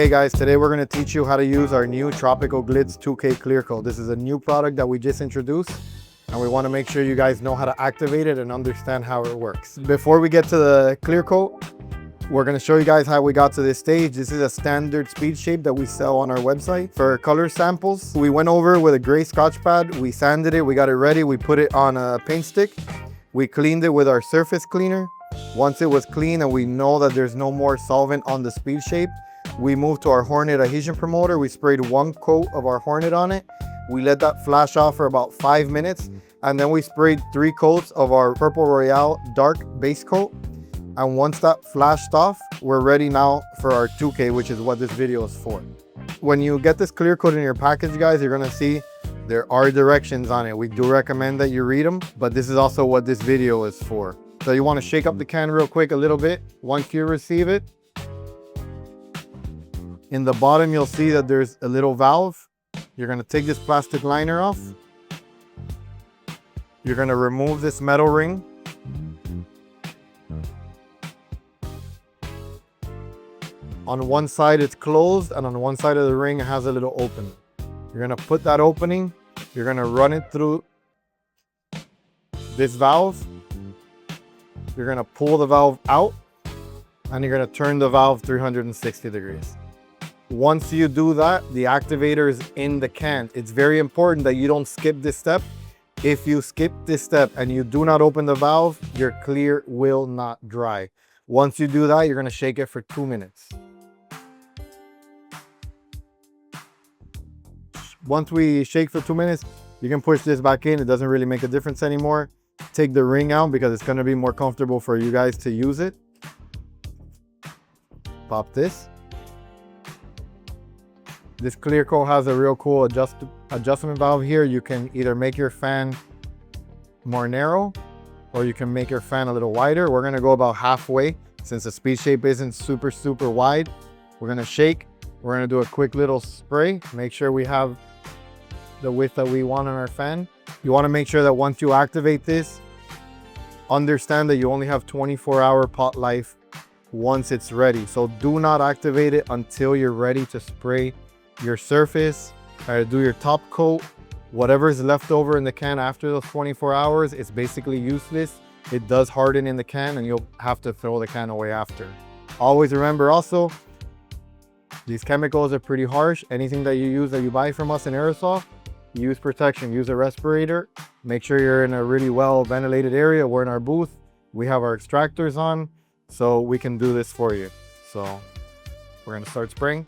Hey guys, today we're going to teach you how to use our new Tropical Glitz 2K clear coat. This is a new product that we just introduced and we want to make sure you guys know how to activate it and understand how it works. Before we get to the clear coat, we're going to show you guys how we got to this stage. This is a standard speed shape that we sell on our website. For color samples, we went over with a gray Scotch pad, we sanded it, we got it ready, we put it on a paint stick, we cleaned it with our surface cleaner. Once it was clean and we know that there's no more solvent on the speed shape, we moved to our Hornet adhesion promoter. We sprayed one coat of our Hornet on it. We let that flash off for about 5 minutes. And then we sprayed 3 coats of our purple Royale Dark base coat. And once that flashed off, we're ready now for our 2K, which is what this video is for. When you get this clear coat in your package, guys, you're gonna see there are directions on it. We do recommend that you read them, but this is also what this video is for. So you wanna shake up the can real quick a little bit. Once you receive it, in the bottom, you'll see that there's a little valve. You're gonna take this plastic liner off. You're gonna remove this metal ring. On one side it's closed and on one side of the ring it has a little opening. You're gonna put that opening, you're gonna run it through this valve. You're gonna pull the valve out and you're gonna turn the valve 360 degrees. Once you do that, the activator is in the can. It's very important that you don't skip this step. If you skip this step and you do not open the valve, your clear will not dry. Once you do that, you're gonna shake it for 2 minutes. Once we shake for 2 minutes, you can push this back in. It doesn't really make a difference anymore. Take the ring out because it's gonna be more comfortable for you guys to use it. Pop this. This clear coat has a real cool adjustment valve here. You can either make your fan more narrow or you can make your fan a little wider. We're gonna go about halfway since the speed shape isn't super wide. We're gonna shake. We're gonna do a quick little spray. Make sure we have the width that we want on our fan. You wanna make sure that once you activate this, understand that you only have 24-hour pot life once it's ready. So do not activate it until you're ready to spray your surface or do your top coat. Whatever is left over in the can after those 24 hours is basically useless. It does harden in the can and you'll have to throw the can away after. Always remember also, these chemicals are pretty harsh. Anything that you use that you buy from us in Aerosol, use protection, use a respirator. Make sure you're in a really well ventilated area. We're in our booth. We have our extractors on, so we can do this for you. So we're gonna start spraying.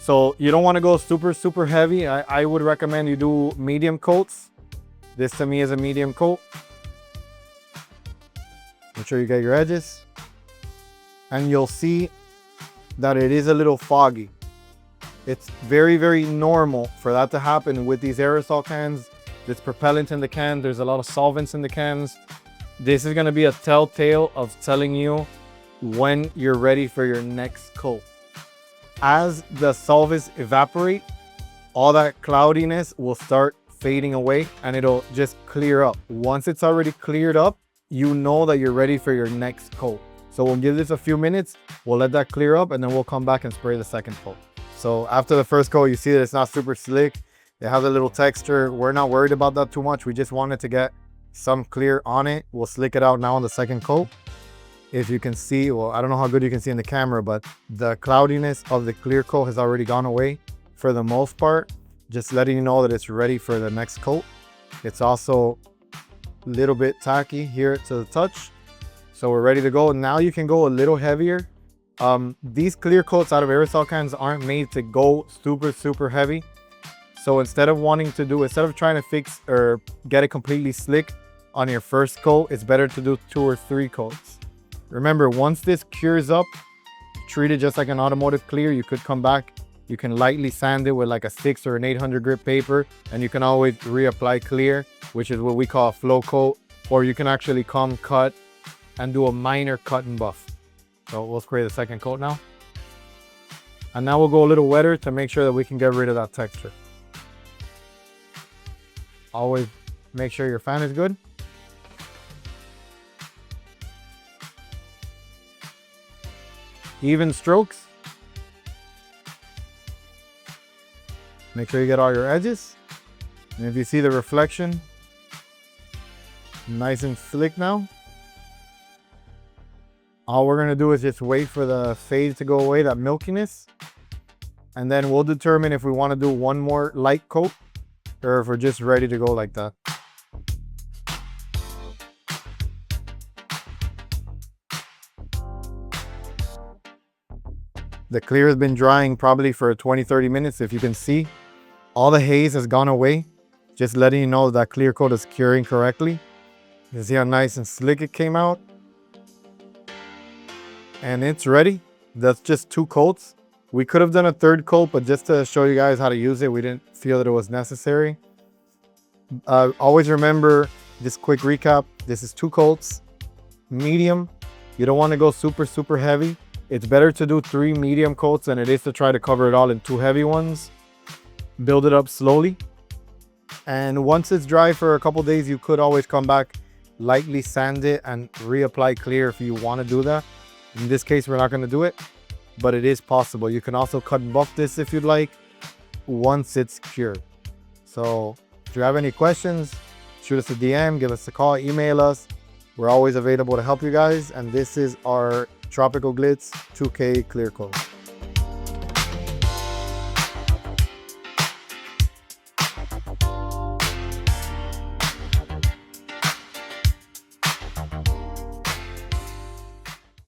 So you don't want to go super heavy. I would recommend you do medium coats. This to me is a medium coat. Make sure you get your edges. And you'll see that it is a little foggy. It's very normal for that to happen with these aerosol cans. There's propellant in the can. There's a lot of solvents in the cans. This is going to be a telltale of telling you when you're ready for your next coat. As the solvents evaporate, all that cloudiness will start fading away and it'll just clear up. Once it's already cleared up, you know that you're ready for your next coat. So we'll give this a few minutes, we'll let that clear up and then we'll come back and spray the second coat. So after the first coat, you see that it's not super slick. It has a little texture. We're not worried about that too much. We just wanted to get some clear on it. We'll slick it out now on the second coat. If you can see, well, I don't know how good you can see in the camera, but the cloudiness of the clear coat has already gone away for the most part. Just letting you know that it's ready for the next coat. It's also a little bit tacky here to the touch. So we're ready to go. Now you can go a little heavier. These clear coats out of aerosol cans aren't made to go super heavy. So instead of trying to fix or get it completely slick on your first coat, it's better to do 2 or 3 coats. Remember, once this cures up, treat it just like an automotive clear. You could come back, you can lightly sand it with like a 6 or an 800 grit paper, and you can always reapply clear, which is what we call a flow coat, or you can actually come cut and do a minor cut and buff. So we'll spray the second coat now. And now we'll go a little wetter to make sure that we can get rid of that texture. Always make sure your fan is good. Even strokes. Make sure you get all your edges. And if you see the reflection, nice and slick now. All we're gonna do is just wait for the fade to go away, that milkiness. And then we'll determine if we wanna do one more light coat or if we're just ready to go like that. The clear has been drying probably for 20-30 minutes. If you can see, all the haze has gone away. Just letting you know that clear coat is curing correctly. You can see how nice and slick it came out. And it's ready. That's just 2 coats. We could have done a 3rd coat, but just to show you guys how to use it, we didn't feel that it was necessary. Always remember this quick recap. This is 2 coats, medium. You don't want to go super heavy. It's better to do 3 medium coats than it is to try to cover it all in 2 heavy ones. Build it up slowly. And once it's dry for a couple days, you could always come back, lightly sand it and reapply clear if you want to do that. In this case, we're not going to do it, but it is possible. You can also cut and buff this if you'd like once it's cured. So if you have any questions, shoot us a DM, give us a call, email us. We're always available to help you guys. And this is our Tropical Glitz 2K clear coat.